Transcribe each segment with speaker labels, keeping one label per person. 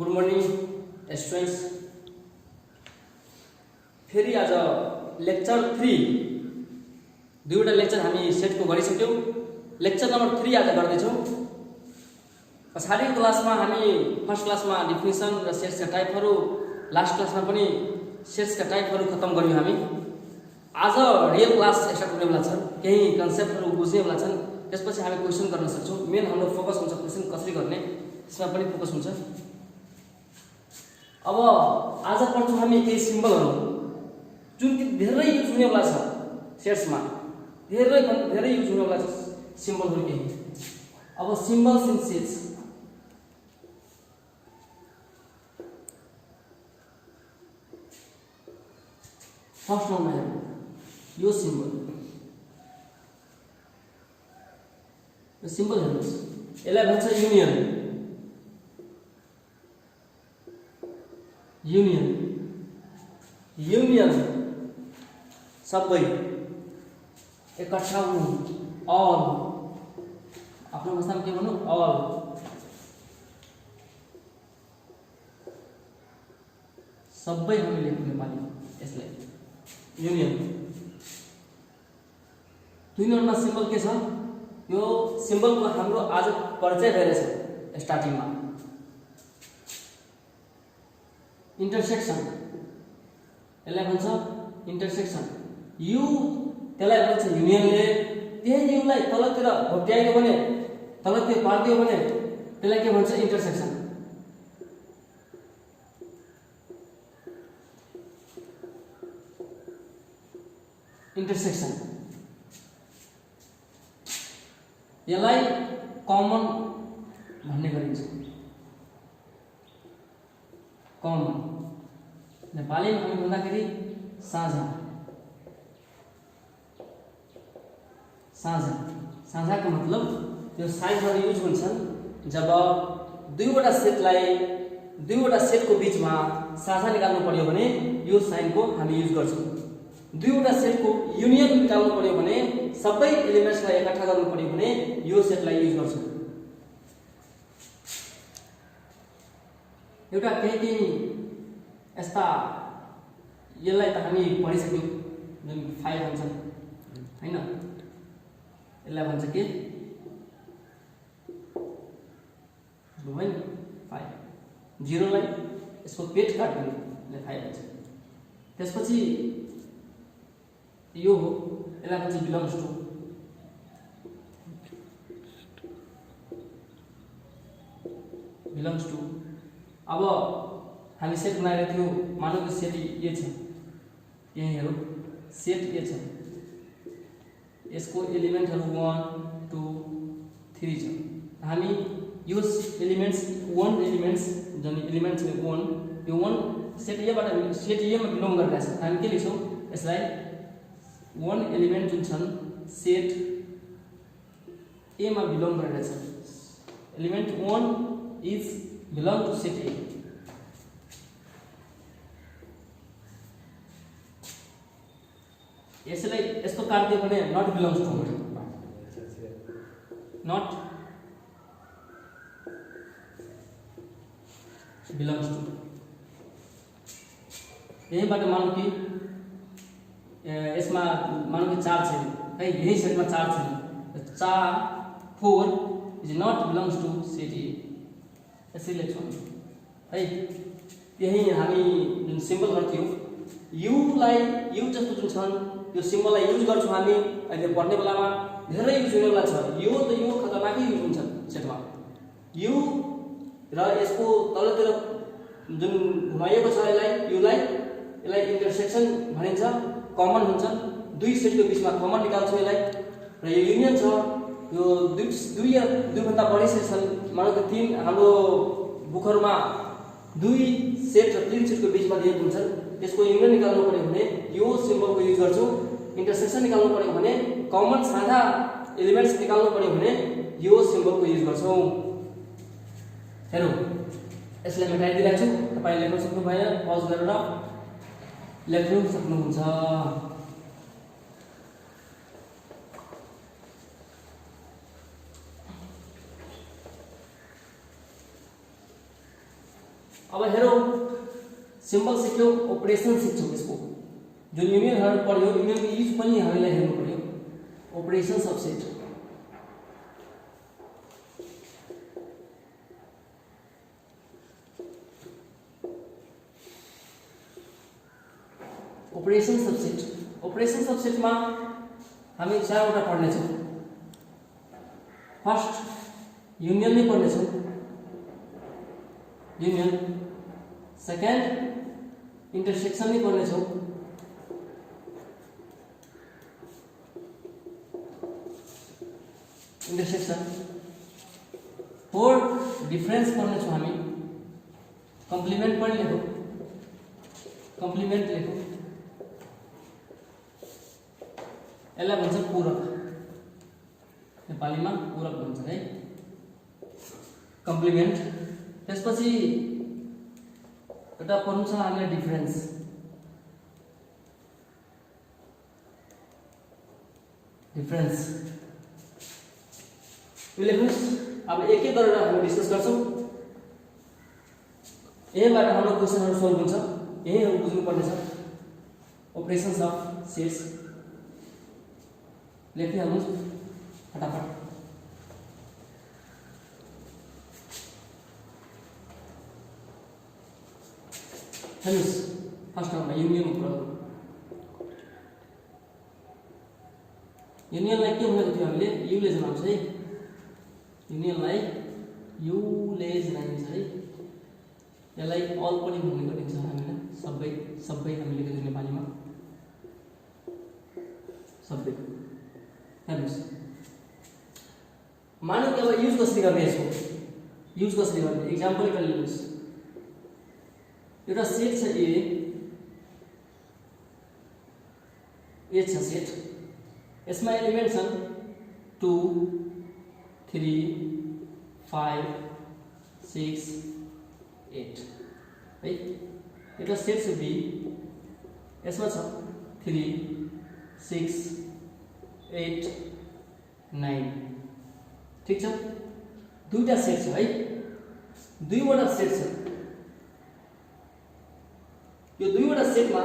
Speaker 1: Good morning students. फेरि आज lecture 3 दुईवटा लेक्चर हामी सेटको गरिसक्यौँ। लेक्चर नम्बर 3 आज गर्दैछौँ। पछाडिको क्लासमा हामी फर्स्ट क्लासमा डिफिनिसन र सेट्सका टाइपहरू, लास्ट क्लासमा पनि सेट्सका टाइपहरू खत्म गर्यौँ हामी। आज रियल क्लास स्टार्ट हुनेवाला छ, केही कन्सेप्टहरू बुझ्नेवाला छन्। त्यसपछि हामी क्वेसन गर्न सक्छौँ। मेन हाम्रो फोकस हुन्छ क्वेसन कसरी गर्ने, त्यसमा पनि फोकस हुन्छ। अब आज पढ्छौँ हामी केही सिम्बलहरू जुन कि धेरै युज हुनेवाला छ सेट्समा, धेरै युज हुनेवाला छ सिम्बलहरू केही। अब symbols in sets. First number हेर्नु, यो सिम्बल हेर्नुहोस्, यसलाई भन्छ युनियन। युनियन सबै एकट्ठा हुनु, अल। आफ्नो भाषामा के भन्नु, अल। सबै हामी लेख्नु नेपाली यसलाई युनियन। 2 नम्बरमा सिम्बल के छ? यो सिम्बलको हाम्रो आज परिचय भइरहेछ स्टार्टिङमा। इन्टरसेक्सन, यसलाई भन्छ इन्टरसेक्सन। यु त्यसलाई भन्छ युनियनले। त्यही युलाई तलतिर भोट्याइयो भने, तलतिर पारिदियो भने त्यसलाई के भन्छ, इन्टरसेक्सन। इन्टरसेक्सन यसलाई कमन भन्ने गरिन्छ। कमन नेपालीमा हामी भन्दाखेरि साझा। साझाको मतलब त्यो साइजहरू युज हुन्छन् जब दुईवटा सेटको बीचमा साझा निकाल्नु पर्यो भने यो साइनको हामी युज गर्छौँ। दुईवटा सेटको युनियन निकाल्नु पर्यो भने, सबै एलिमेन्ट्सलाई एकट्ठा गर्नु पर्यो भने यो सेटलाई युज गर्छौँ। एउटा केही यस्ता, यसलाई त हामी पढिसक्यौँ, जुन 5 भन्छन् हैन। यसलाई भन्छ के, भयो नि 5। 0 लाई यसको पेट काट्नु, यसलाई 5 भन्छ। त्यसपछि यो हो, यसलाई भन्छ बिलोङ्स टु। Belongs to. अब हामी सेट बनाएको थियो, मानौ कि सेट ए छ, यही हेरौँ, सेट ए छ, यसको एलिमेन्टहरू 1 2 3 छ। हामी यो एलिमेन्ट्स जुन एलिमेन्ट छ 1, यो 1 सेट एबाट सेट एमा बिलोङ गरिरहेछ। हामी के लेख्छौँ यसलाई, 1 एलिमेन्ट जुन छन् सेट एमा बिलोङ गरिरहेछ। Element 1 is belong to set A. यसलाई यस्तो काट्दियो भने not belongs to, not belongs to. यहीबाट मानौँ कि यसमा मानौँ कि 4 छैन, है, यही सेटमा 4 छैन, 4 is not belongs to set A. यसरी लेख्छौँ है। त्यही हामी जुन सिम्बलहरू थियो, यु जस्तो जुन छन् यो सिम्बललाई युज गर्छौँ हामी अहिले पढ्ने बेलामा। धेरै युज हुनेवाला छ यो, त यो खतरनाकै युज हुन्छ सेटमा। यु र यसको तलतिर जुन घुमाइएको छ यसलाई इन्टरसेक्सन भनिन्छ। कमन हुन्छ, दुई सेटको बीचमा कमन निकाल्छौँ यसलाई। र यो युनियन छ, यो दुईभन्दा बढी सेट छन्, मानौँ कि 3 हाम्रो बुकहरूमा 2 सेट र 3 सेटको बीचमा दिएको हुन्छ। त्यसको युनियन निकाल्नु पर्यो भने यो सिम्बलको युज गर्छौँ। इन्टरसेक्सन निकाल्नु पर्यो भने, कमन साझा एलिमेन्ट्स निकाल्नु पर्यो भने यो सिम्बलको युज गर्छौँ। हेरौँ, यसलाई मेटाइदिरहेको छु, तपाईँ लेख्न सक्नु भएन, पज गरेर लेख्नु सक्नुहुन्छ। अब हेरौँ सिम्बल सिक्यौँ, अपरेसन सिक्छौँ। यसको जुन युनियनहरु पढ्यो, युनियनको युज पनि हामीलाई हेर्नु पर्यो। Operations of set, operations of set. Operations of सेटमा हामी चारवटा पढ्नेछौँ। फर्स्ट युनियन नै पढ्नेछौँ, युनियन। सेकेन्ड इन्टरसेक्सन नै पढ्नेछौँ। इन्टरसेक्सन। फोर्थ डिफरेन्स पढ्नेछौँ हामी। कम्प्लिमेन्ट पनि लेखौँ, कम्प्लिमेन्ट लेखौँ। यसलाई भन्छ पूरक, नेपालीमा पूरक भन्छ है, कम्प्लिमेन्ट। त्यसपछि एउटा पढ्नु छ हामीलाई डिफरेन्स। डिफरेन्स यो लेख्नुहोस्। अब एक एक गरेर हामी डिस्कस गर्छौँ। यहीबाट हाम्रो क्वेसनहरु सल्भ हुन्छ, यहीहरु बुझ्नु पर्ने छ। अपरेसन्स अफ सेट्स लेखिहाल्नुहोस् फटाफट। हेर्नुहोस् फर्स्ट नम्बर युनियन कुरा। युनियनलाई के भनेको थियो हामीले? युले जनाउँछ है, युनियनलाई युले जनाइन्छ है। यसलाई अल पनि भन्ने गरिन्छ हामीलाई, सबै सबै हामीले लेखेको नेपालीमा सबै। हेर्नुहोस् मानौँ कि अब युज कसरी गर्ने, यसको युज कसरी गर्ने इक्जाम्पल एउटा लिनुहोस्। एउटा सेट छ ए छ सेट। यसमा एलिमेन्ट छन् 2 3 5 6 8 है। एउटा सेट छ बी, यसमा छ 3 6 8 9। ठीक छ, दुईटा सेट छ है, दुईवटा सेट छ। यो दुईवटा सेटमा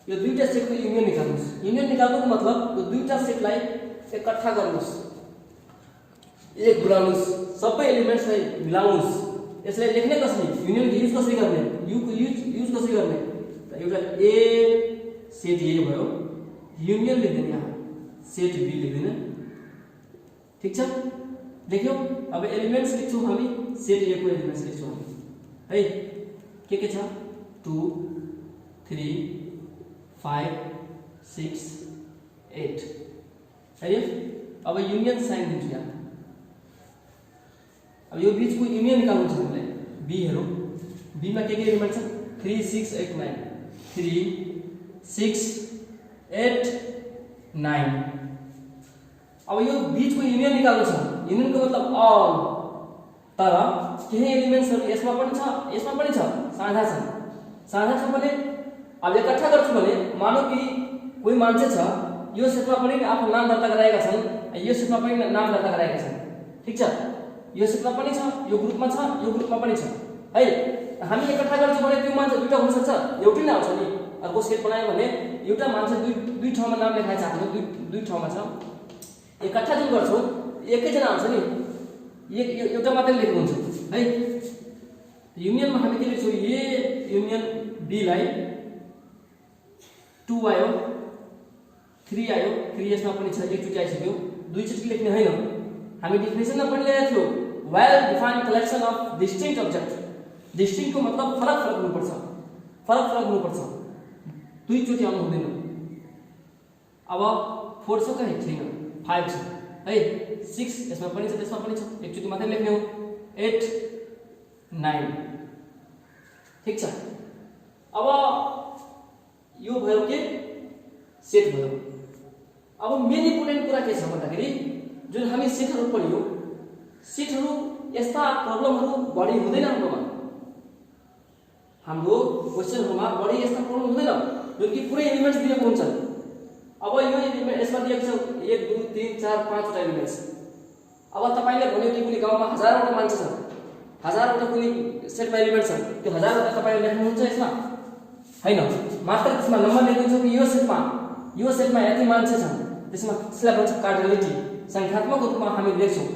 Speaker 1: यो दुईटा सेटको युनियन निकाल्नुस्। युनियन निकाल्नुको मतलब यो दुईटा सेटलाई एकट्ठा गर्नुस्, एक गुणाउनुस्, सबै एलिमेन्ट्सलाई मिलाउनुस्। यसलाई लेख्ने कसरी, युनियनको युज कसरी गर्ने, युको युज कसरी गर्ने? त एउटा ए सेट ए भयो, युनियन लेख्दिनु यहाँ, सेट बी लेख्दिनु। ठीक छ, लेख्यौ। अब एलिमेन्ट्स लेख्छौँ हामी, सेट ए को एलिमेन्ट्स लेख्छौँ हामी है। के छ 2 3 5 6 8 है। अब युनियन साइन दिन्छु यहाँ। अब यो बीचको युनियन निकाल्नु छ हामीलाई। बी हेरौँ, बीमा के एलिमेन्ट छ 3 6 8 9, 3 6 8 9। अब यो बीचको युनियन निकाल्नु छ। युनियनको मतलब अल, तर केही एलिमेन्ट्सहरु यसमा पनि छ, यसमा पनि छ, साझा छन्। साझा छ भने अब एकट्ठा गर्छु भने मानौ कि कोही मान्छे छ, यो सेटमा पनि आफ्नो नाम दर्ता गराएका छन्, यो सेटमा पनि नाम दर्ता गराएका छन्। ठीक छ, यो सेटमा पनि छ, यो ग्रुपमा छ, यो ग्रुपमा पनि छ है। हामी एकट्ठा गर्छौँ भने त्यो मान्छे दुईटा हुन सक्छ, एउटै नै आउँछ नि। अर्को सेट बनायो भने एउटा मान्छे दुई ठाउँमा नाम लेखाएको छ, आफ्नो दुई ठाउँमा छ। एकट्ठा जुन गर्छौँ एकैजना आउँछ नि, एउटा मात्रै लेख्नुहुन्छ है। युनियनमा हामी के लेख्छौँ, ए युनियन बी लाई 2 आयो, 3 आयो, 3 यसमा पनि छ, एकचोटि आइसक्यो, दुईचोटि लेख्ने होइन। हामी डेफिनेसनमा पनि लेखेको थियो, well defined collection of distinct object. Distinct को मतलब फरक फरक हुनुपर्छ, फरक फरक हुनुपर्छ, दुईचोटि आउनु हुँदैन। अब 4 छ कहीँ छैन, 5 छ है, 6 यसमा पनि छ, त्यसमा पनि छ, एकचोटि मात्रै लेख्ने हो, 8 9। ठीक छ, अब यो भयो के सेट भयो। अब मेन इम्पोर्टेन्ट कुरा के छ भन्दाखेरि जुन हामी सेटहरु पढ्यौ, सेटहरु यस्ता प्रब्लमहरु बढी हुँदैन हाम्रोमा। हाम्रो क्वेशनहरुमा बढी यस्ता प्रब्लम हुँदैन जुन कि पुरै एलिमेन्ट्स दिएको हुन्छन्। अब यो एलिमेन्ट यसमा दिएको छ 1 2 3 4 5 वटा एलिमेन्ट्स। अब तपाईले भन्यो कि कुनै गाउँमा हजारौंवटा मान्छे छन्, हजारवटा कुनै सेटमा एलिमेन्ट छ त्यो हजारवटा तपाईले लेख्नुहुन्छ यसमा हैन मात्र त्यसमा नम्बर लेख्नुहुन्छ कि यो सेटमा यति मान्छे छन् त्यसमा त्यसलाई भन्छ कार्डिनलिटी संख्यात्मक रूपमा हामी लेख्छौं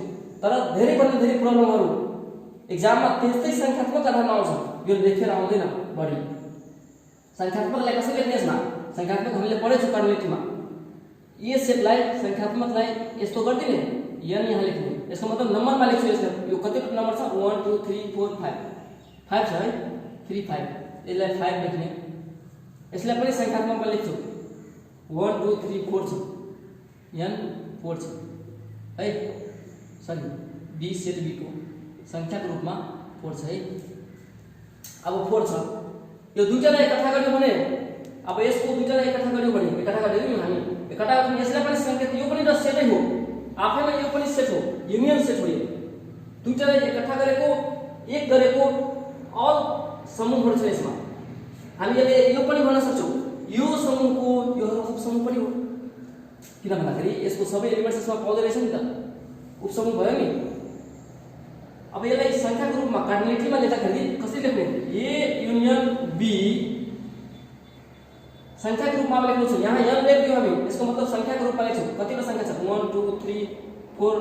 Speaker 1: तर धेरै भन्दा धेरै प्रब्लमहरु एक्जाममा त्यस्तै संख्यात्मक आधारमा आउँछ यो लेखेर आउँदैन बढी संख्यात्मकलाई कसरी लेख्ने यसमा संख्यात्मक हामीले पढेछौं कार्डिनलिटीमा यो सेटलाई संख्यात्मकलाई यस्तो गर्दिने n यहाँ लेख्ने यसको मतलब नम्बरमा लेख्छु यसले यो कतिवटा नम्बर छ 1 2 3 4 5 5 छ है 3 5 यसलाई 5 लेख्ने यसलाई पनि संख्यात्मकमा लेख्छु 1 2 3 4 छ n 4 छ है सरी b सेट b को संख्याको रूपमा 4 छ है अब 4 छ यो दुईटालाई एकट्ठा गर्यो भने अब यसको दुईटालाई एकट्ठा गर्यो नि हामी एकट्ठा गर्यो यसलाई पनि संकेत यो पनि त सेटै हो आफैमा यो पनि सेट हो युनियन सेट हो यो दुईटालाई एकट्ठा गरेको एक गरेको अल समूहहरु छ यसमा हामीले यो पनि भन्न सक्छौं यो समूहको यो उपसमूह पनि हो किन भन्दाखेरि यसको सबै एलिमेन्ट्स यसमा पाउँदै रहेछ नि त उपसमूह भयो नि अब यसलाई संख्याको रूपमा कार्डिनलिटीमा लेख्दाखेरि कसरी लेख्ने a युनियन b संख्याको रूपमा लेख्नु छ यहाँ n लेख्दियौ हामी यसको मतलब संख्याको रूपमा लेख्छौं कतिवटा संख्या छ 1 2 3 4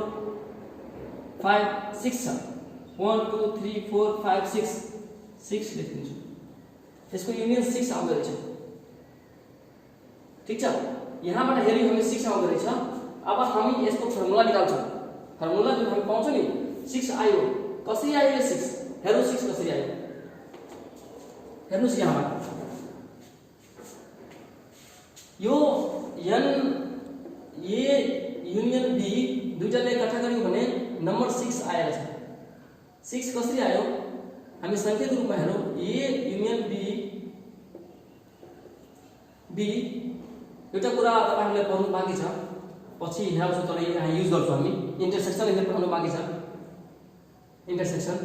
Speaker 1: 5 6 छ 1 2 3 4 5 6 6 लेख्दिन्छु यसको युनियन 6 आउँदै रहेछ ठीक छ यहाँबाट हेर्यो हामी 6 आउँदै रहेछ अब हामी यसको फर्मुला निकाल्छौं फर्मुला जुन हामी पाउँछौं नि 6 आयो कसरी आयो यो 6 हेर्नु 6 कसरी आयो हेर्नुस् यहाँबाट यो n a युनियन b दुईटालाई एकट्ठा गर्यो भने नम्बर 6 आएको छ 6 कसरी आयो हामी संख्याको रूपमा हेरौं a युनियन b एउटा कुरा तपाईहरुले पढ्नु बाँकी छ पछि हेर्छु तर यहाँ युज गर्छौं हामी इन्टरसेक्सन यसले पढ्नु बाँकी छ इन्टरसेक्सन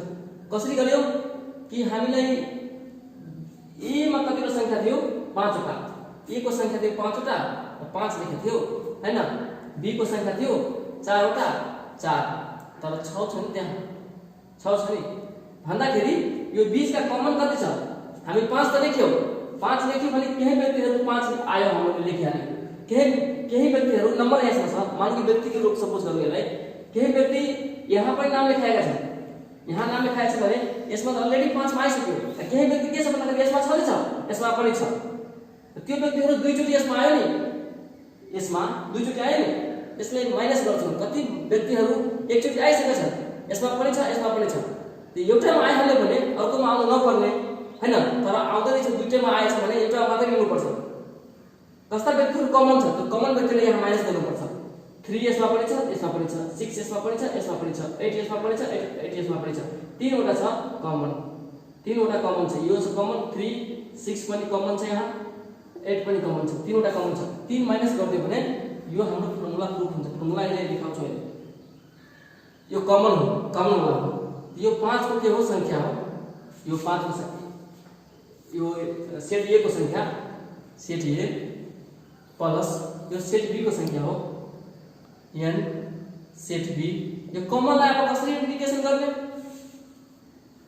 Speaker 1: कसरी गर्यो कि हामीलाई a मा कतिवटा संख्या थियो 5 वटा a को संख्या थियो 5 वटा 5 लेखेको थियो हैन b को संख्या थियो 4 वटा 4 तर 6 छ नि त्यहाँ 6 छ नि भन्दाखेरि यो बीचका कमन कति छ हामी 5 त लेख्यौ 5 लेख्यौ भने केही व्यक्तिहरु 5 आयो हामीले लेखिहाल्यो केही व्यक्तिहरु नम्बर यसमा छ मानिलिउँ व्यक्तिको रूप सपोज गरौँ यसलाई केही व्यक्ति यहाँ पनि नाम लेखाएका छन् यहाँ नाम लेखाएको छ भने यसमा त अलरेडी 5 मा आइसक्यो केही व्यक्ति के छ भन्दाखेरि यसमा छ नि छ यसमा पनि छ त्यो व्यक्तिहरु दुईचोटी यसमा आयो नि यसमा दुईचोटी आयो नि यसले माइनस गर्छौं कति व्यक्तिहरु एकचोटी आइसकेका छन् यसमा पनि छ त्यो एउटामा आइहाल्यो भने अर्कोमा आउन नपर्ने हैन तर आउँदै रहेछ दुईटैमा आएछ भने एउटा मात्रै लिनु पर्छ कस्ता व्यक्तिहरु कमन छ त्यो कमन व्यक्तिले यहाँ माइनस गर्नु पर्छ 3 यसमा पनि छ 6 यसमा पनि छ 8 यसमा पनि छ 8 यसमा पनि छ तीनवटा छ कमन तीनवटा कमन छ यो छ कमन 3 6 पनि कमन छ यहाँ 8 पनि कमन छ तीनवटा कमन छ 3 माइनस गर्दियो भने यो हाम्रो फर्मुला प्रुफ हुन्छ फर्मुला अहिले लेखाउँछु अहिले यो कमन वाला हो यो 5 को के हो संख्या हो यो 5 को संख्या यो सेट a को संख्या सेट a प्लस यो सेट b को संख्या हो n सेट b यो कमन लाई अब कसरी इन्डिकेसन गर्ने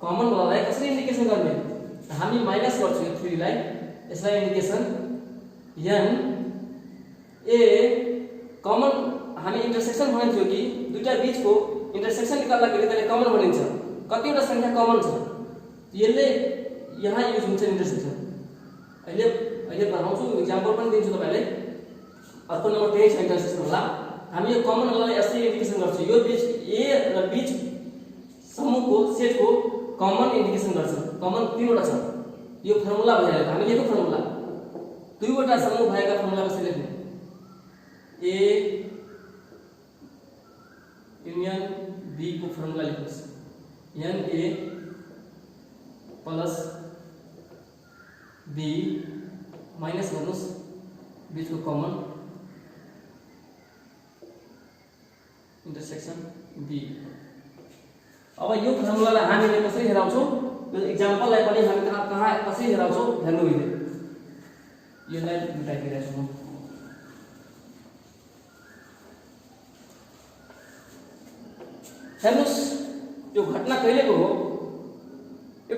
Speaker 1: कमन वालालाई कसरी इन्डिकेसन गर्ने हामी माइनस गर्छौं यो 3 लाई यसलाई इन्डिकेसन n a कमन हामी इन्टरसेक्सन भन्थ्यो कि दुईटा बीचको इन्टरसेक्सन निकाल्दाखेरि त्यसले कमन भनिन्छ कतिवटा संख्या कमन छ यसले यहाँ युज हुन्छ इन्टरसेक्सन अहिले पढाउँछु एक्जाम्पल पनि दिन्छु तपाईलाई अर्को नम्बर 23 इन्टरसेक्सन होला हामी यो कमन वालालाई यसरी इन्डिकेसन गर्छौं यो बीच a र बीच समूहको सेटको कमन इन्डिकेसन गर्छ कमन तीनवटा छ यो फर्मुला भइहाल्यो हामीले लेख्नु फर्मुला दुईवटा समूह भएका फर्मुला कसरी लेख्ने a युनियन b को फर्मुला लेख्नुस् n a plus b minus गर्नुस् बीचको कमन इन्टरसेक्सन b अब यो फर्मुलालाई हामीले कसरी हेराउँछौं यो एक्जाम्पललाई पनि हामी कहाँ कसरी हेराउँछौं हेर्नु है यो लाई टाइप गरिरहेछु म हेर्नुस् यो घटना कहिलेको हो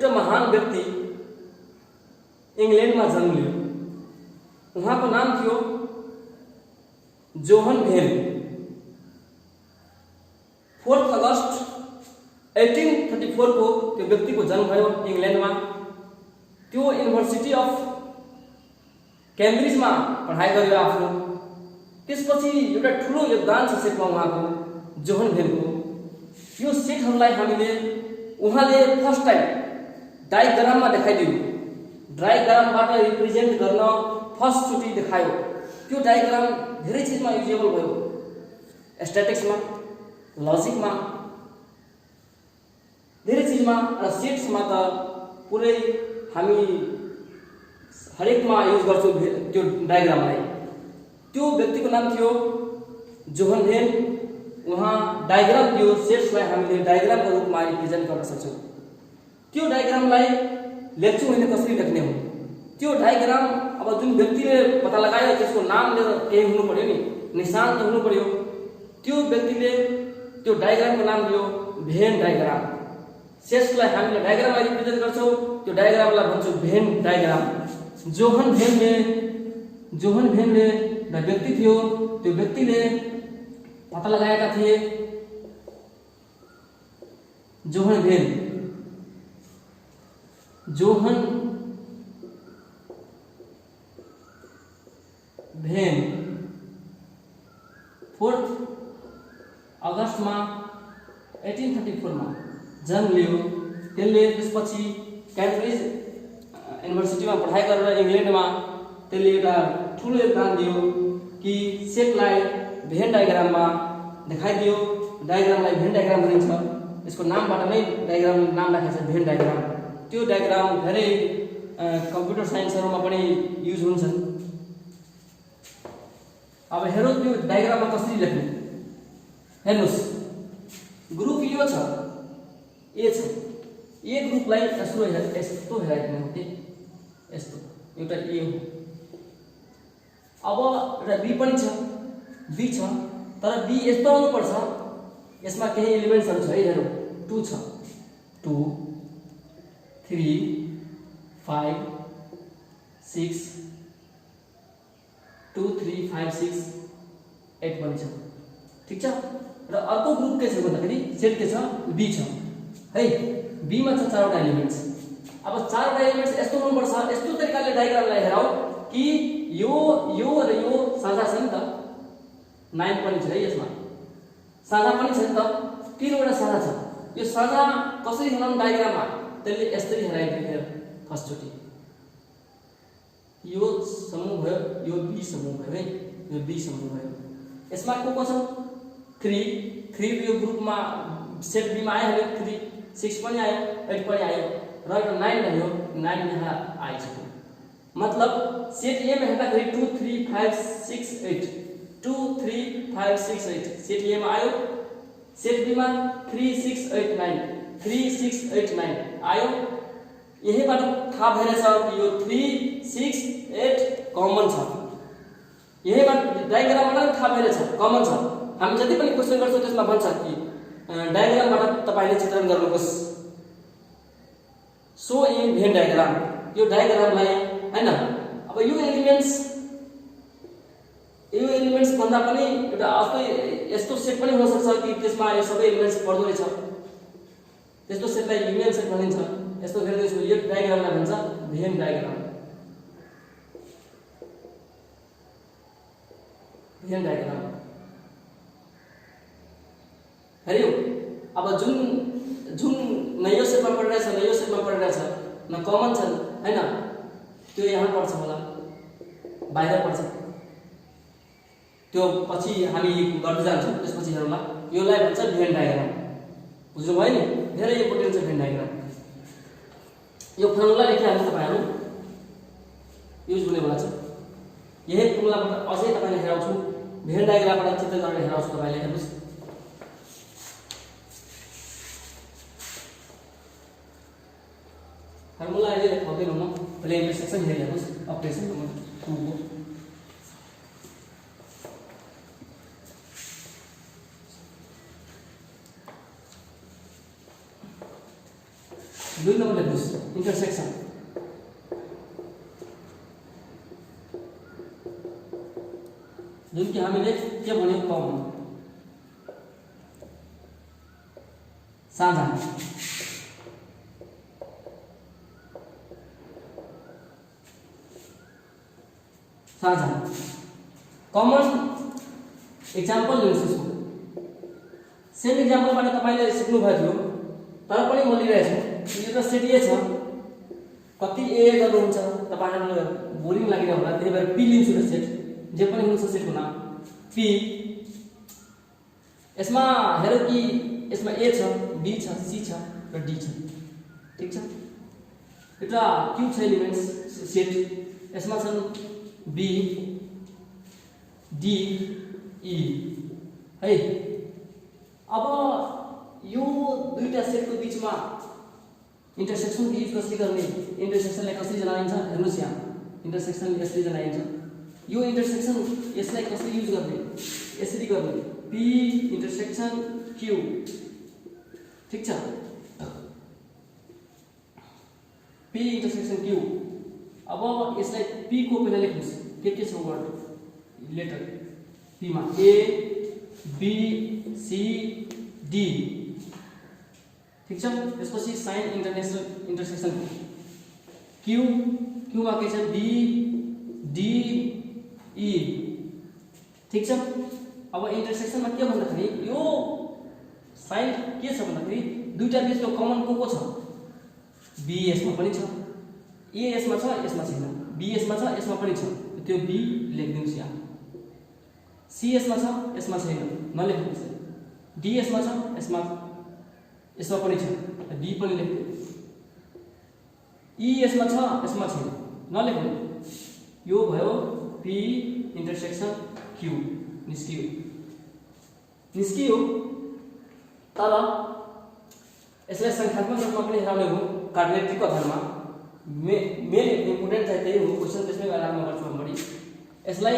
Speaker 1: एउटा महान व्यक्ति इंग्लैंडमा जन्म लियो। उहाँको नाम थियो जोहन भेन। 4 अगस्त 1834 को त्यो व्यक्तिको जन्म भयो इंग्लैंडमा। त्यो युनिभर्सिटी अफ कैम्ब्रिजमा पढाइ गर्यो आफ्नो। त्यसपछि एउटा ठुलो योगदान छ सेटमा उहाँको, जोहन भेनको। यो सेटहरूलाई हामीले उहाँले फर्स्ट टाइम डायग्राममा देखाइदियो। डायग्रामबाट रिप्रेजेन्ट गर्न फर्स्ट चोटि देखायो। त्यो डायग्राम धेरै चीजमा युजेबल भयो, स्ट्याटिक्समा, लजिकमा, धेरै चीजमा। र सेट्समा त पुरै हामी हरेकमा युज गर्छौँ त्यो डायग्रामलाई। त्यो व्यक्तिको नाम थियो जोहन भेन। उहाँ डायग्राम दियो, सेट्सलाई हामीले डायग्रामको रूपमा रिप्रेजेन्ट गर्न सक्छौँ। त्यो डायग्रामलाई लेख्छौँ भने कसरी लेख्ने हो, त्यो डायग्राम अब जुन व्यक्तिले पत्ता लगायो त्यसको नाम लिएर केही हुनु पर्यो नि, निशान त हुनु पर्यो। त्यो व्यक्तिले त्यो डायग्रामको नाम दियो भेन डायग्राम। सेट्सलाई हामीले डायग्रामलाई रिप्रेजेन्ट गर्छौँ, त्यो डायग्रामलाई भन्छौँ भेन डायग्राम। जोहन भेनले एउटा व्यक्ति थियो। त्यो व्यक्तिले पत्ता लगाएका थिए जोहन भेन 4 अगस्तमा 1834 मा जन्म लियो। त्यसले त्यसपछि क्याम्ब्रिज युनिभर्सिटीमा पढाइ गरेर इंग्लैंडमा त्यसले एउटा ठुलो योगदान दियो कि सेटलाई भेन डायग्राममा देखाइदियो। डायग्रामलाई भेन डायग्राम भनिन्छ। यसको नामबाट नै डायग्राम नाम राखेको छ भेन डायग्राम। त्यो डायग्राम धेरै कम्प्युटर साइन्सहरुमा पनि युज हुन्छन्। अब हेरौँ त्यो डायग्राममा कसरी लेख्ने। हेर्नुस्, ग्रुप यो छ, ए छ। ए ग्रुपलाई यस्तो हेराइदिनु हो कि यस्तो एउटा ए हो। अब एउटा बी पनि छ, बी छ, तर बी यस्तो आउनुपर्छ। यसमा केही एलिमेन्ट्सहरु छ है, हेरौँ 2 छ। 2 3 5 6 2 3 5 6 8 पनि छ। ठीक छ। र अर्को ग्रुप के छ भन्दाखेरि सेट के छ, बी छ है। बी मा छ 4 वटा एलिमेन्ट्स। अब 4 वटा एलिमेन्ट्स यस्तो हुनुपर्छ। यस्तो तरिकाले डायग्रामलाई हेरौँ कि यो र यो साझा छ नि त। 9 पनि छ है, यसमा साझा पनि छ नि त। 3 वटा साझा छ। यो साझा कसरी हेरौँ डायग्राममा, त्यसले यसरी हेराइदियो। फर्स्ट चोटि यो समूह भयो, यो बी समूह भयो है, यो बी समूह भयो। यसमा को छ 3 यो ग्रुपमा सेट बी मा आइहाल्यो। 3 6 पनि आयो, 8 पनि आयो र यो 9 भयो। 9 यहाँ आइसक्यो। मतलब सेट ए में हेर्दाखेरि 2 3 5 6 8 2 3 5 6 8 सेट ए मा आयो। सेट बी मा 3 6 8 9 3 6 8 9 आयो। यहीबाट थाहा भइरहेछ कि यो 3 6 8 कमन छ। यहीबाट डायग्रामबाट थाहा भइरहेछ कमन छ। हामी जति पनि क्वेशन गर्छौं त्यसमा भन्छ कि डायग्रामबाट तपाईले चित्रण गर्नुहोस्। सो इन भेन डायग्राम, यो डायग्रामलाई हैन। अब यो एलिमेन्ट्स भन्दा पनि एउटा अर्कै यस्तो सेट पनि हुन सक्छ कि त्यसमा यो सबै एलिमेन्ट्स पर्दो रहेछ। त्यस्तो सेटलाई युनियन सेट भनिन्छ। यस्तो हेर्दैछु, यो डायग्रामलाई भन्छ भेन डायग्राम। भेन डायग्राम हेर्यो। अब जुन नयो सेटमा पढिरहेछ, नयो सेटमा पढिरहेछ, न कमन छन् हैन, त्यो यहाँ पर्छ होला, बाहिर पर्छ। त्यो पछि हामी गर्दै जान्छौँ। त्यसपछि हेरौँला। योलाई भन्छ भेन डायग्राम। बुझ्नु भयो नि, धेरै इम्पोर्टेन्ट छ भेन डायग्राम। यो फर्मुला लेखिहाल्नु तपाईहरु, युज हुनेवाला छ। यही फर्मुलाबाट अझै तपाईले हेराउँछु, भेन डायग्रामबाट चित्र गरेर हेराउँछु तपाईले। हेर्नुस्, फर्मुला अहिले लेखाउँदैन म, पहिले इन्टरसेक्सन हेरिहाल्नुस्। अपरेसन नम्बर 2 को 2 नंबर लेख्नुस् इन्टरसेक्सन जुन कि हामीले के भन्यो कमन साझा साझा कमन एक्जाम्पल लिनुहोस् सेम एक्जाम्पलबाट तपाईले सिक्नु भयो थियो तर पनि म लिइरहेछु यो त सेट ए छ कति ए गर्नुहुन्छ तपाईहरुलाई बोरिङ लाग्ने होला त्यही भएर पी लिन्छु र सेट जे पनि हुन्छ सेटको नाम पी यसमा हेरौ कि यसमा ए छ बी छ सी छ र डी छ ठीक छ एउटा क्यू छ एलिमेन्ट्स सेट यसमा छन् बी डी ई है अब यो दुईटा सेटको बीचमा इंटरसेक्सन को यूज कसरी गर्ने इंटरसेक्सनलाई कसरी जनाइन्छ हेर्नुस् यहाँ इंटरसेक्सन यसरी जनाइन्छ यो इंटरसेक्सन यसलाई कसरी युज गर्ने यसरी गर्ने p इंटरसेक्सन q ठीक छ p इंटरसेक्सन q अब यसलाई p को पहिला लेख्नुस् के छ वर्ड लेटर p मा a b c d ठीक छ त्यसपछि साइन इंटरनेशनल इंटरसेक्सन q मा के छ b d e ठीक छ अब इंटरसेक्सन मा के भन्दाखेरि यो साइन के छ भन्दाखेरि दुईटा बीचको कमन को छ b यसमा पनि छ a यसमा छ यसमा छैन b यसमा छ यसमा पनि छ त्यो b लेख्दिनुस् यहाँ c यसमा छ यसमा छैन नलेख्नुस् d यसमा छ यसमा पनि छ d पनि लेख्नु e यसमा छ यसमा छैन नलेख्नु यो भयो p इंटरसेक्सन q निस्कियो तर यसलाई संख्यात्मक रूपमा पनि हेराउने हो कार्डिनेटिकको आधारमा मेन इम्पोर्टेन्ट चाहिँ त्यही हो क्वेशन त्यसमै आधारमा गर्छु हम बढी यसलाई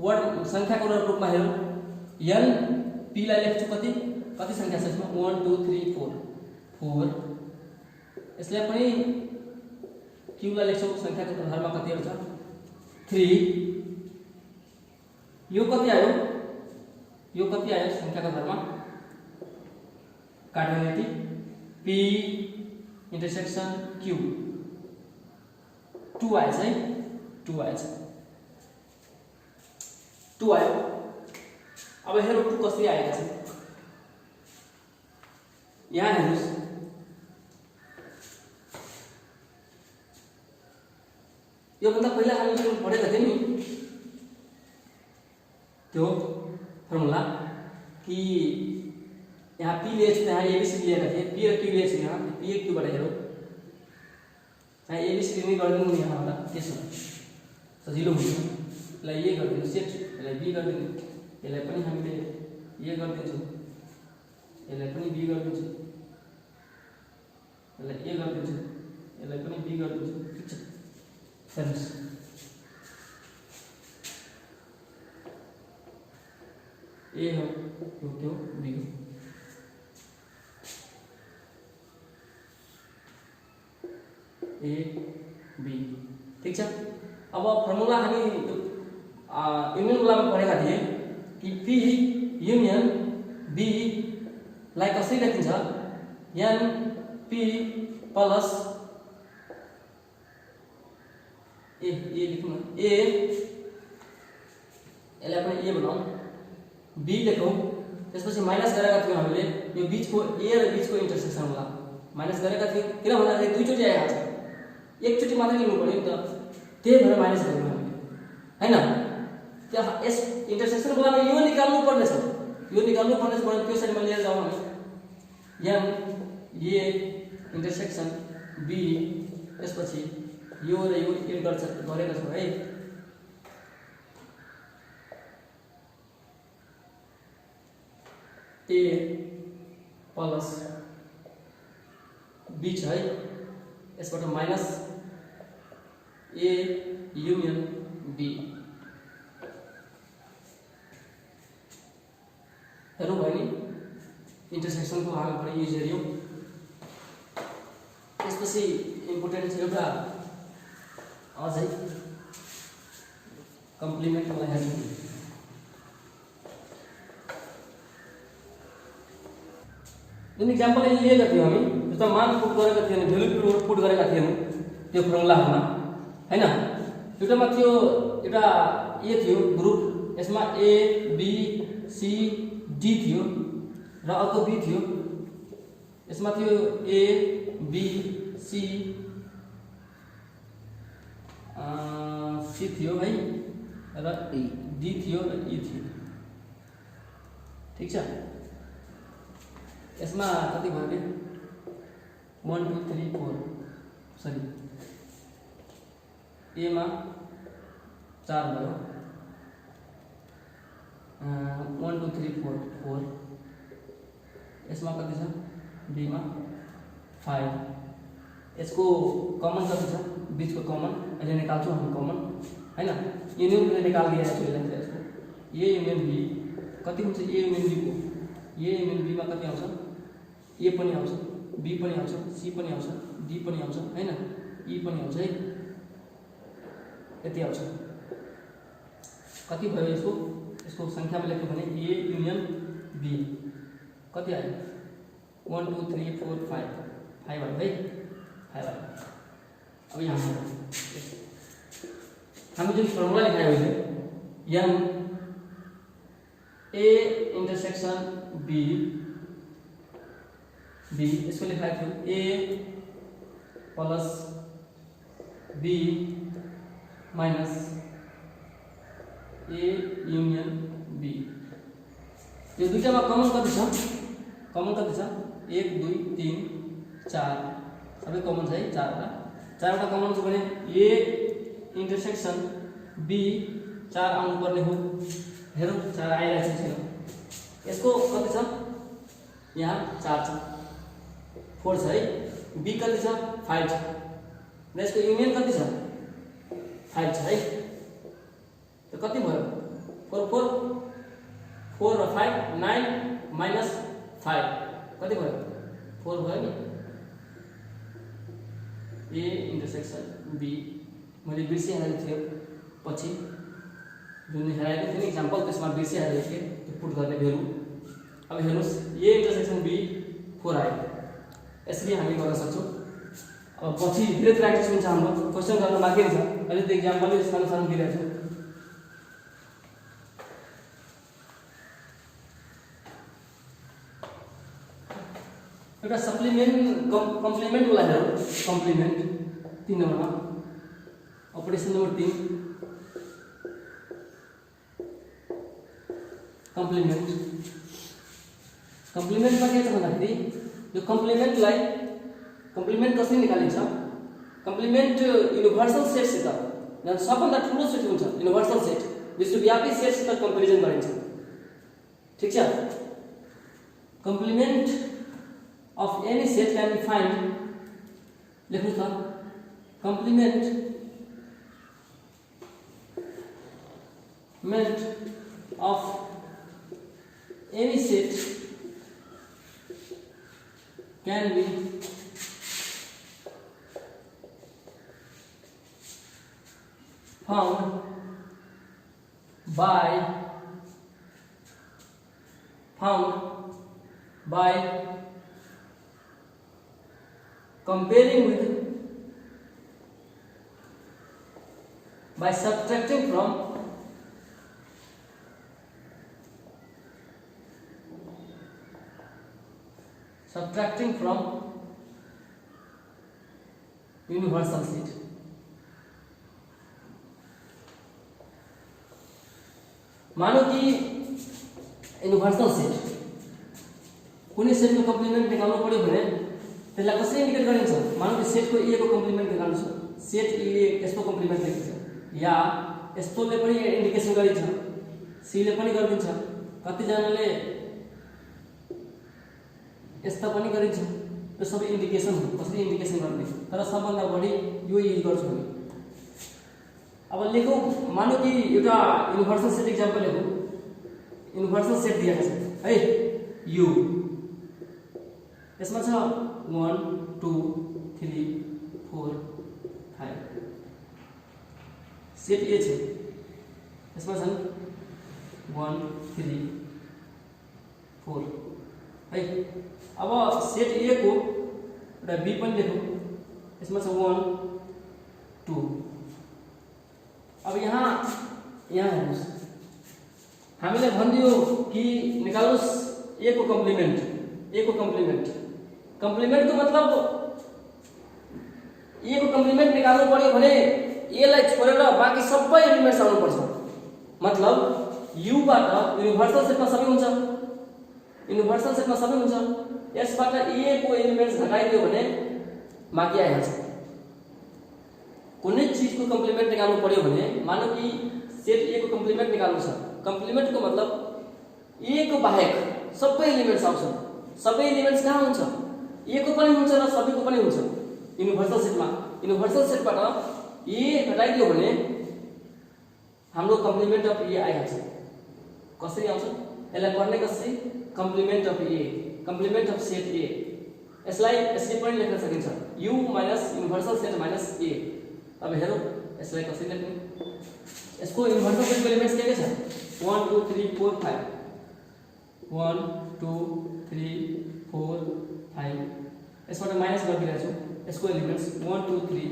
Speaker 1: वर्ड संख्याको रूपमा हेरौँ n p लाई लेख्छु कति संख्या छ यसमा 1 2 3 4 यसलाई पनि q लाई लेख्छौ संख्याको आधारमा कतिहरु छ 3 यो कति आयो संख्याको आधारमा कार्डिनेटिक p इंटरसेक्सन q 2 आएछ है 2 आयो अब हेरौँ 2 कसरी आएका छन् यहाँ हेर्नुस् यो भन्दा पहिला हामीले पढेका थियौं नि त्यो फर्मुला कि यहाँ p लिएछ यहाँ abcd लिएका थिए p र q लिएछ यहाँ p र q बाट हेरौँ यहाँ abcd नै गर्दिनु नि यहाँबाट के छ सजिलो हुन्छ यसलाई a गर्दिनु सेट यसलाई b गर्दिनु यसलाई पनि हामीले a गर्दिन्छौँ यसलाई पनि b गर्दिन्छौँ यसलाई a गर्दिन्छौँ यसलाई पनि b गर्दिन्छौँ ठीक छ हेर्नुस् a हो यो b हो a b ठीक छ अब फर्मुला हामी युनियन वालामा पढेका थिए कि p युनियन b लाई कसरी लेखिन्छ n p प्लस ए लेखौँ a यसलाई पनि a बनाऊ b लेखौँ त्यसपछि माइनस गरेका थियौं हामीले यो बीचको a र बीचको इंटरसेक्सन होला माइनस गरेका थियौं किन भन्दाखेरि दुईचोटी आएको छ एकचोटी मात्रै लिनु पर्यो नि त त्यही भएर माइनस गर्यौं हामीले हैन त्यहाँ यस इंटरसेक्सन बेलामा यो निकाल्नु पर्नेछ भने त्यो साइडमा लिएर जाउँ हामी n a इंटरसेक्सन b त्यसपछि यो र यो एड गरेका छौं है a प्लस b छ है यसबाट माइनस a युनियन b हेरौँ भयो नि इंटरसेक्सन को हामी पनि युज गरियौं यसपछि इम्पोर्टेन्ट छ एउटा अझै कम्प्लिमेन्ट वाला हेर्नु। जुन इक्जाम्पल लिएका थियौँ हामी, जस्तो मान पुट गरेका थियौँ, भ्यालु पुट गरेका थियौँ त्यो फर्मुलामा हैन। एउटामा थियो एउटा ए थियो ग्रुप, यसमा ए बी सी डी थियो र अर्को बी थियो, यसमा थियो ए बी सी थियो है र डी थियो र ई थियो। ठीक छ, यसमा कति भयो के 1 2 3 4 सरी ए मा 4 भयो, 1 2 3 4 4, यसमा कति छ बी मा 5, यसको कमन कति छ बीचको कमन अहिले निकाल्छौँ हामी कमन हैन। युनियन पनि निकाल दिएको छु यसलाई, यसको ए युनियन बी कति हुन्छ, ए युनियन बी को ए युनियन बी मा कति आउँछ, ए पनि आउँछ, बी पनि आउँछ, सी पनि आउँछ, डी पनि आउँछ हैन, ई पनि आउँछ है, यति आउँछ। कति भयो यसको, यसको संख्यामा लेख्यो भने ए युनियन बी कति आयो 1 2 3 4 5 5 भयो है, 5 भयो। अब यहाँ हामी जुन फर्मुला लेखायो अहिले M A intersection B B, यसको लेखाएको थियो A plus B minus A union B. यो दुईटामा कमन कति छ, कमन कति छ 1 2 3 4 सबै कमन छ है, चारवटा कमन छ भने ए इन्टरसेक्सन बी 4 आउनु पर्ने हो। हेरौँ 4 आइरहेको छैन, यसको कति छ यहाँ 4 छ 4 छ है, बी कति छ 5 छ र यसको युनियन कति छ 5 छ है। त कति भयो 4 4 4 र 5 9 माइनस 5 कति भयो 4 भयो नि। ए इन्टरसेक्सन बी मैले बिर्सिहालेको थिएँ, पछि जुन हेराएको थिएँ इक्जाम्पल त्यसमा बिर्सिहालेको थिएँ त्यो पुट गर्ने भेल्यु। अब हेर्नुहोस् ए इन्टरसेक्सन बी 4 आयो, यसरी हामी गर्न सक्छौँ। अब पछि धेरै प्र्याक्टिस हुन्छ, हाम्रो क्वेसन गर्न बाँकी छ, अहिले त्यो इक्जाम्पलले सानो सानो दिइरहेको छु। एउटा सप्लिमेन्ट कम्प्लिमेन्ट वाला हेरौँ, कम्प्लिमेन्ट 3 नम्बरमा अपरेसन नम्बर 3 कम्प्लिमेन्ट। कम्प्लिमेन्टमा के छ भन्दाखेरि यो कम्प्लिमेन्टलाई कम्प्लिमेन्ट कसरी निकालिन्छ, कम्प्लिमेन्ट युनिभर्सल सेटसित जुन सबभन्दा ठुलो सेट हुन्छ युनिभर्सल सेट विश्वव्यापी सेटसित कम्पेरिजन गरिन्छ। ठीक छ, complement of any set can be found, लेख्नु त complement of any set can be found by comparing with by subtracting from universal set। मानो कि युनिभर्सल सेट कुनै सेटको कम्प्लिमेन्ट निकाल्नु पर्यो भने त्यसलाई कसरी इन्डिकेट गरिन्छ, मानौ कि सेटको ए को कम्प्लिमेन्ट निकाल्नु छ, सेट ए यसको कम्प्लिमेन्ट लेखिन्छ या यस्तोले पनि इन्डिकेसन गरिन्छ, सी ले पनि गरिदिन्छ, कतिजनाले यस्ता पनि गरिन्छ। यो सबै इन्डिकेसन हो, कसरी इन्डिकेसन गर्ने, तर सबभन्दा बढी यो युज गर्छु हामी। अब लेखौँ, मानौ कि एउटा युनिभर्सल सेट इक्जाम्पल लेखौँ, युनिभर्सल सेट दिएको छ है यु, यसमा छ 1 2 3 4 5 सेट ए छ यसमा छन् 1 3 4 है। अब सेट ए को एउटा बी पनि लेखौँ यसमा छ 1 2। अब यहाँ हेर्नुस् हामीले भनिदियो कि निकाल्नुस् ए को कम्प्लिमेन्ट कम्प्लिमेन्टको मतलब ए को कम्प्लिमेन्ट निकाल्नु पर्यो भने ए लाई छोडेर बाँकी सबै एलिमेन्ट्स आउनु पर्छ। मतलब u बाट युनिभर्सल सेटमा सबै हुन्छ, यसबाट ए को एलिमेन्ट्स घटाइदियो भने बाँकी आइहाल्छ। कुनै चीजको कम्प्लिमेन्ट निकाल्नु पर्यो भने मानौ कि सेट ए को कम्प्लिमेन्ट निकाल्नु छ, कम्प्लिमेन्टको मतलब ए को बाहेक सबै एलिमेन्ट्स आउँछन्। सबै एलिमेन्ट्स कहाँ हुन्छ? ए को पनि हुन्छ र सबैको पनि हुन्छ युनिभर्सल सेटमा। युनिभर्सल सेटबाट ए घटाइदियो भने हाम्रो कम्प्लिमेन्ट अफ ए आइहाल्छ। कसरी आउँछ यसलाई पढ्ने कसरी? Complement of A, complement of set A. यसलाई यसरी पनि लेख्न सकिन्छ u minus universal set minus A. अब हेरौँ यसलाई कसरी लेख्ने। यसको युनिभर्सल सेटको एलिमेन्ट्स के छ? 1 2 3 4 5 1 2 3 4 5। यसबाट माइनस गरिदिरहेको छु यसको एलिमेन्ट्स 1 2 3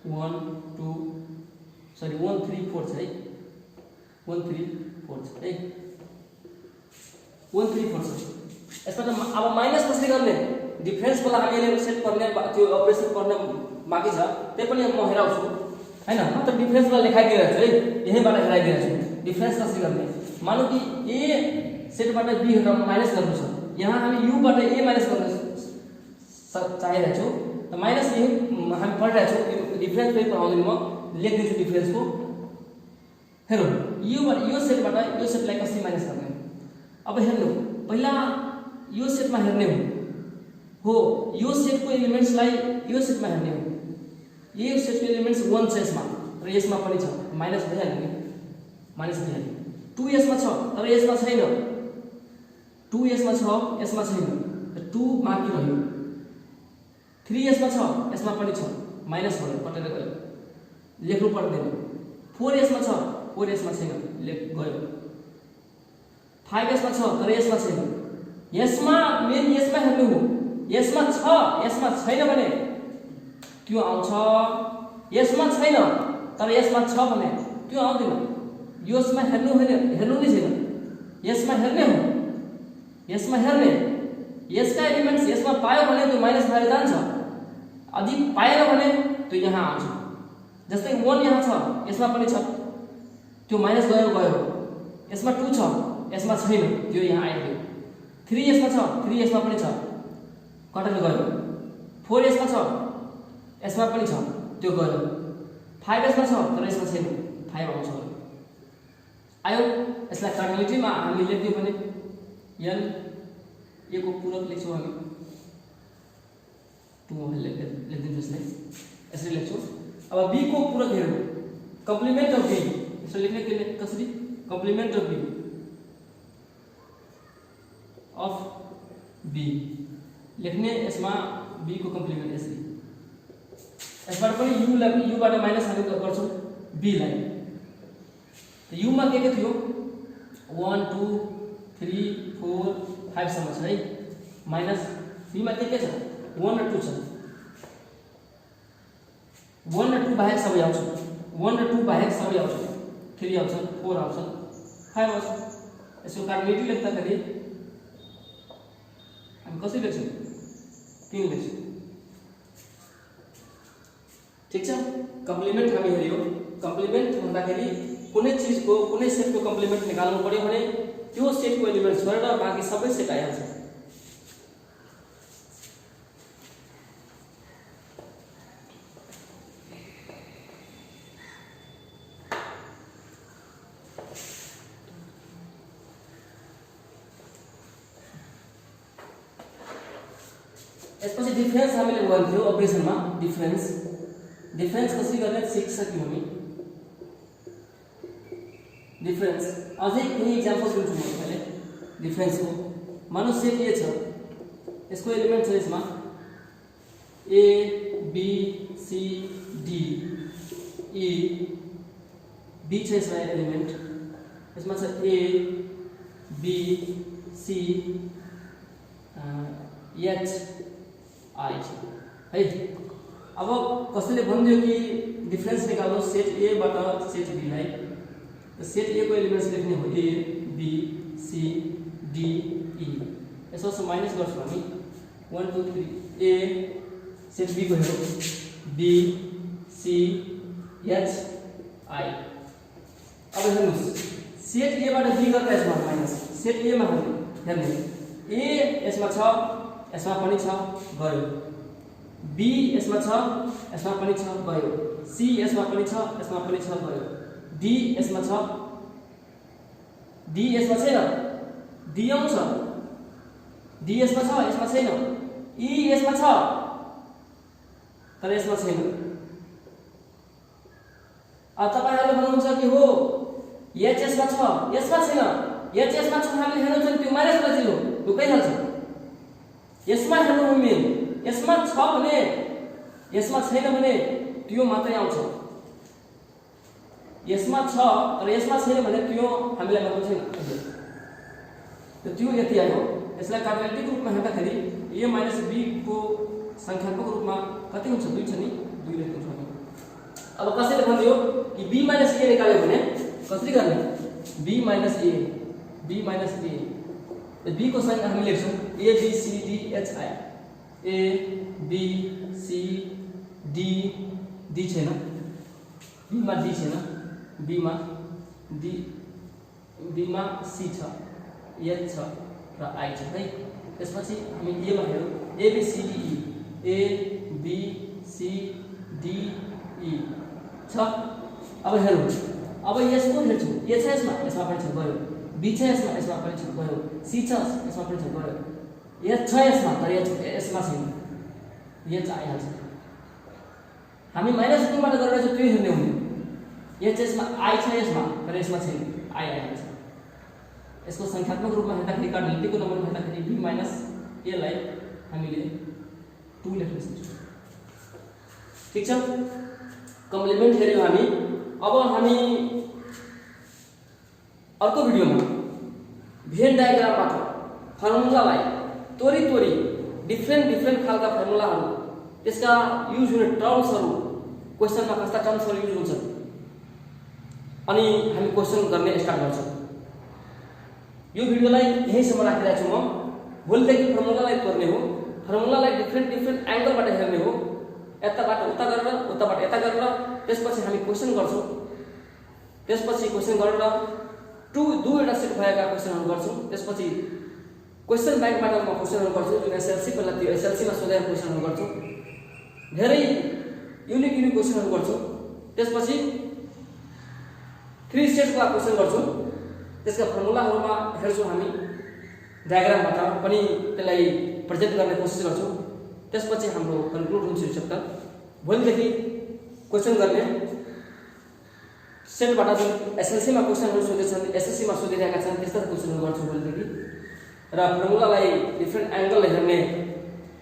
Speaker 1: 1 2 सरी 1 3 4 छ है, 1 3 4 छ है, 1 3 4 छ। यसबाट अब माइनस कसरी गर्ने? डिफरेन्सको लागि हामीले सेट गर्ने त्यो अपरेसन गर्न बाँकी छ, त्यही पनि म हेराउँछु हैन। म त डिफरेन्सलाई लेखाइदिरहेको छु है, यहीँबाट हेराइदिरहेको छु डिफरेन्स कसरी गर्ने। मानौ कि ए सेटबाट बी हटाउन माइनस गर्नु छ, यहाँ हामी u बाट ए माइनस गर्न चाहिरहेको छु, त माइनस यही हामी पढिरहेको छु। डिफरेन्स पनि पढाउँदिन म, लेखिदिन्छु डिफरेन्सको। हेरौँ यो सेटबाट यो सेटलाई कसरी माइनस गर्ने। अब हेर्नु पहिला यो सेटमा हेर्ने हो, यो सेटको एलिमेन्ट्सलाई यो सेटमा हेर्ने हो। यो सेटको एलिमेन्ट्स 1 छ यसमा र यसमा पनि छ, माइनस भइहाल्यो नि, माइनस भइहाल्यो। 2 यसमा छ तर यसमा छैन, 2 यसमा छ यसमा छैन, 2 बाँकी रह्यो। 3 यसमा छ यसमा पनि छ, माइनस भयो कटेर गयो, लेख्नु पर्दैन। 4 यसमा छ 4 यसमा छैन, लेख गयो। 5 यसमा छ तर यसमा छैन, यसमा मेन यसमा हेर्नु हो, यसमा छ यसमा छैन भने त्यो आउँछ, यसमा छैन तर यसमा छ भने त्यो आउँदैन। यसमा हेर्नु होइन, हेर्नु नै छैन, यसमा हेर्ने हो, यसमा हेर्ने, यसका एलिमेन्ट्स यसमा पायो भने त्यो माइनस भएर जान्छ, अधिक पाएन भने त्यो यहाँ आउँछ। जस्तै 1 यहाँ छ यसमा पनि छ, त्यो माइनस गयो, यसमा 2 छ यसमा छैन, त्यो यहाँ आइगयो। 3 यसमा छ 3 यसमा पनि छ, कटेर गयो। 4 यसमा छ यसमा पनि छ, त्यो गयो। 5 यसमा छ तर यसमा छैन, 5 आउँछ आयो। यसलाई कार्डिनलिटीमा हामी लेख्दियौ भने n ए को पूरक लेख्छौँ हामी, 2 लेखिदिन्छु यसलाई, यसरी लेख्छौँ। अब b को पूरक हेरौँ, कम्प्लिमेन्ट अफ b, यसरी लेख्ने के कसरी? कम्प्लिमेन्ट अफ b लेख्ने, यसमा b को कम्प्लिमेन्ट यसरी। यसबाट पनि u बाट माइनस हामी गर्छौँ b लाई। त u मा के थियो? 1 2 3 4 5 सम्म छ है, माइनस b मा के छ? 1 र 2 छ। 1 र 2 बाहेक सबै आउँछ, 1 र 2 बाहेक सबै आउँछ, 3 आउँछ 4 आउँछ 5 आउँछ। यसको कार्डिनलिटी लेख्दाखेरि हामी कसरी लेख्छौँ? 3 लेख्छौँ। ठीक छ, कम्प्लिमेन्ट हामी हेर्यो। कम्प्लिमेन्ट भन्दाखेरि कुनै चीजको कुनै सेटको कम्प्लिमेन्ट निकाल्नु पर्यो भने त्यो सेटको एलिमेन्ट छोडेर बाँकी सबै सेट आइहाल्छ। यसपछि डिफरेन्स हामीले भन्थ्यो अपरेसनमा। डिफरेन्स कसरी गर्ने सिकिसक्यौँ हामी। डिफरेन्स अझै कुनै इक्जाम्पल दिन्छु म पहिले डिफरेन्सको। मानौ सेट ए छ, यसको एलिमेन्ट छ यसमा A B C D E B छ यसमा एलिमेन्ट, यसमा छ A B C H I है। अब कसैले भनिदियो कि डिफरेन्स निकाल्नु सेट ए बाट सेट बी लाई, सेट ए को एलिमेन्ट्स लेख्ने हो A B C D E, यसो माइनस गर्छौँ हामी 1 2 3 ए सेट बी गयो बी सी एच आई। अब हेर्नुस् सेट ए बाट बी गरेर यसमा माइनस सेट ए मा हेर्ने ए यसमा छ यसमा पनि छ गयो, बी यसमा छ यसमा पनि छ गयो, सी यसमा पनि छ यसमा पनि छ गयो, डी यसमा छ डी यसमा छैन डी आउँछ, डी यसमा छ यसमा छैन, ई यसमा छ तर यसमा छैन। अब तपाईहरुले भन्नुहुन्छ कि हो एच यसमा छ यसमा छैन, एच यसमा छ हामीले हेर्नु छ त्यो माइनस बजिलो ढुकाइहाल्छ, यसमा हेर्नु हो मेन, यसमा छ भने यसमा छैन भने त्यो मात्रै आउँछ, यसमा छ र यसमा छैन भने त्यो हामीलाई मतलब छैन। त त्यो यति आयो। यसलाई कार्डिनलिटिक रूपमा हेर्दाखेरि a माइनस b को संख्यात्मक रूपमा कति हुन्छ 2 छ नि 2 लेख्नु छ। अब कसैले भन्दियो कि b माइनस a निकाल्यो भने कसरी गर्ने b माइनस a त b को संख्या हामी लेख्छौं a b c d h i a b c d d छैन b मा d छैन b मा c छ h छ र i छ है। त्यसपछि हामी a मा हेरौं a b c d e छ। अब हेरौं अब यसको हेर्छौं a छ यसमा पनि छ गयो, b छ यसमा पनि छ गयो, c छ यसमा पनि छ गयो, h छ यसमा तर यसमा छैन, h आइहाल्छ। हामी माइनस 2 बाट गरेर चाहिँ त्यो हेर्ने हुने h यसमा i छ यसमा तर यसमा छैन i आइहाल्छ। यसको संख्यात्मक रूपमा हेर्दाखेरि कार्डिनलिटीको नम्बरमा हेर्दाखेरि b माइनस a लाई हामीले 2 लेख्न सक्छौं। ठीक छ, कम्प्लिमेन्ट हेर्यौं हामी। अब हामी अर्को भिडियोमा भेन डायग्रामबाट फर्मुलालाई तोरी डिफरेन्ट खालका फर्मुलाहरू त्यसका युज हुने टर्म्सहरू क्वेशनमा कस्ता टर्म्सहरू युज हुन्छन् अनि हामी क्वेशन गर्ने स्टार्ट गर्छौं। यो भिडियोलाई यहीसम्म राखिरहेको छु म। भोलिदेखि फर्मुलालाई तोर्ने हो, फर्मुलालाई डिफरेन्ट एंगलबाट हेर्ने हो, यताबाट उता गरेर उताबाट यता गरेर त्यसपछि हामी क्वेशन गर्छौं। त्यसपछि क्वेशन गरेर दुईवटा सेट भएका क्वेशनहरू गर्छौं। त्यसपछि क्वेशन बैंकबाट म क्वेशनहरू गर्छु जुन एसएलसी पहिला त्यो एसएलसी मा सोधेका क्वेशनहरू गर्छु, धेरै युनिक क्वेशनहरू गर्छु। त्यसपछि 3 सेटका क्वेशन गर्छु, त्यसका फर्मुलाहरुमा हेर्छौं हामी, डायग्रामबाट पनि त्यसलाई प्रेजेन्ट गर्ने कोसिस गर्छौं। त्यसपछि हाम्रो कन्क्लुड हुन्छ यो च्याप्टर। भोलिदेखि क्वेशन गर्ने सेटबाट जुन एसएलसी मा क्वेशनहरू सोधेछन्, एसएससी मा सोधिरहेका छन् त्यस्ता क्वेशनहरू गर्छौं भोलिदेखि। र फर्मुलालाई डिफरेन्ट एंगलले हेर्ने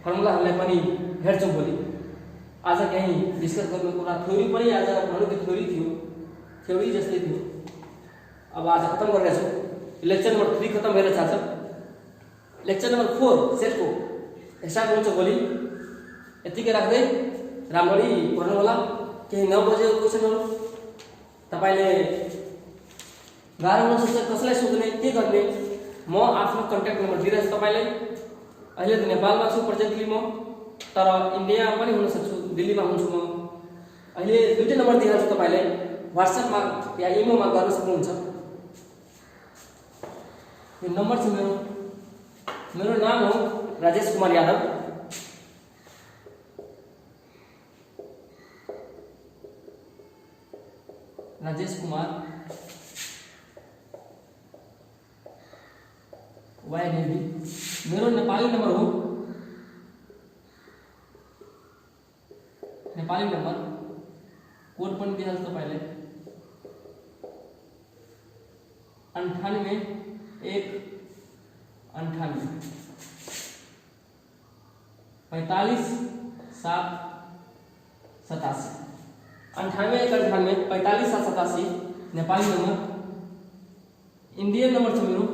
Speaker 1: फर्मुलाहरूलाई पनि हेर्छौं भोलि। आज कहीं डिस्कस गर्ने कुरा थ्योरी पनि आज भन्नु कि थ्योरी जस्तै थियो। अब आज खत्म गरिरहेछौं। लेक्चर नम्बर 3 खत्म भइरहेछ आज। लेक्चर नम्बर 4 सेटको स्टार्ट हुन्छ भोलि। यतिकै राख्दै राम्ररी पढ्नु होला। केही नबुझेको क्वेशनहरू तपाईले गाह्रो हुन सक्छ, कसैलाई सोध्ने के गर्ने म आफ्नो कन्ट्याक्ट नम्बर दिइरहेछु तपाईलाई। अहिले त नेपालमा छु प्रेजेन्टली म, तर इन्डियामा पनि हुन सक्छु, दिल्लीमा हुन्छु म। अहिले दुईटै नम्बर दिइहाल्छु तपाईलाई, WhatsApp मा या इमो मा गर्न सक्नुहुन्छ। यो नम्बर छ मेरो नाम हो राजेश कुमार यादव। राजेश कुमार YDB मेरो नेपाली नम्बर हो, नेपाली नम्बर कोड पनि दिइहाल्छु तपाईलाई 98 1 98 45 787 98 1 98 45 787 नेपाली नम्बर। इन्डियन नम्बर छ मेरो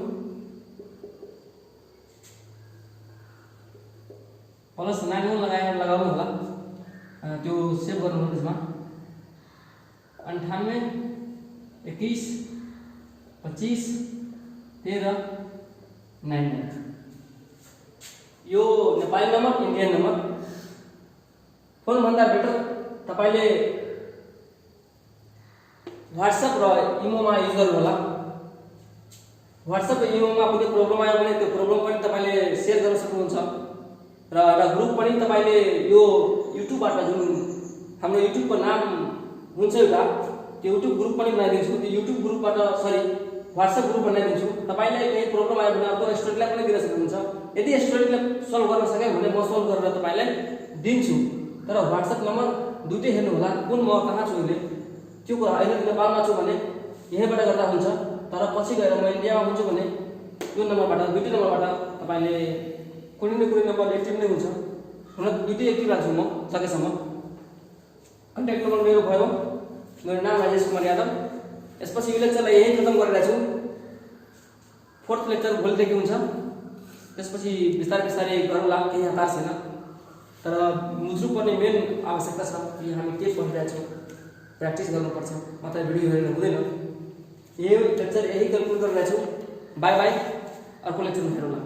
Speaker 1: +91 लगाउनु होला, त्यो सेभ गर्नु होला त्यसमा। 98 21 25 13 99 यो Nepali number, Indian number. Phone भन्दा बेटर तपाईले व्हाट्सएप र इमोमा युज गर्नु होला। व्हाट्सएप र इमोमा कुनै प्रब्लम आयो भने त्यो प्रब्लम पनि तपाईले शेयर गर्न सक्नुहुन्छ र एउटा ग्रुप पनि तपाईले यो युट्युबबाट जुन हाम्रो युट्युबको नाम हुन्छ एउटा त्यो युट्युब ग्रुप पनि बनाइदिन्छु। त्यो युट्युब ग्रुपबाट व्हाट्सएप ग्रुप बनाइदिन्छु। तपाईलाई केही प्रब्लम आयो भने अर्को स्टुडेन्टलाई पनि दिन सक्नुहुन्छ। यदि स्टुडेन्टले सल्भ गर्न सके भने म सल्भ गरेर तपाईलाई दिन्छु। तर व्हाट्सएप नम्बर दुईटै हेर्नु होला, कुन म कहाँ छु अहिले, त्यो कुरा अहिले नेपालमा छु भने यहीँबाट गर्दा हुन्छ, तर पछि गएर म इन्डियामा हुन्छु भने यो नम्बरबाट दुईटै नम्बरबाट तपाईले कुनै न कुनै नम्बर एक्टिभ नै हुन्छ। हुन दुईटै एक्टिभ राख्छु म सकेसम्म। कन्ट्याक्ट नम्बर मेरो भयो, मेरो नाम राजेश कुमार यादव। यसपछि यो लेक्चरलाई यही खत्म गरिरहेको छु। फोर्थ लेक्चर भोलिदेखि हुन्छ। त्यसपछि बिस्तारै बिस्तारै गरौँला, केही हतार छैन। तर बुझ्नुपर्ने मेन आवश्यकता छ कि हामी के पढिरहेका छौँ, प्र्याक्टिस गर्नुपर्छ, मात्रै भिडियो हेरेर हुँदैन। यही लेक्चर यही कन्क्लुड गरिरहेको छु। बाई बाई, अर्को लेक्चरमा हेरौँला।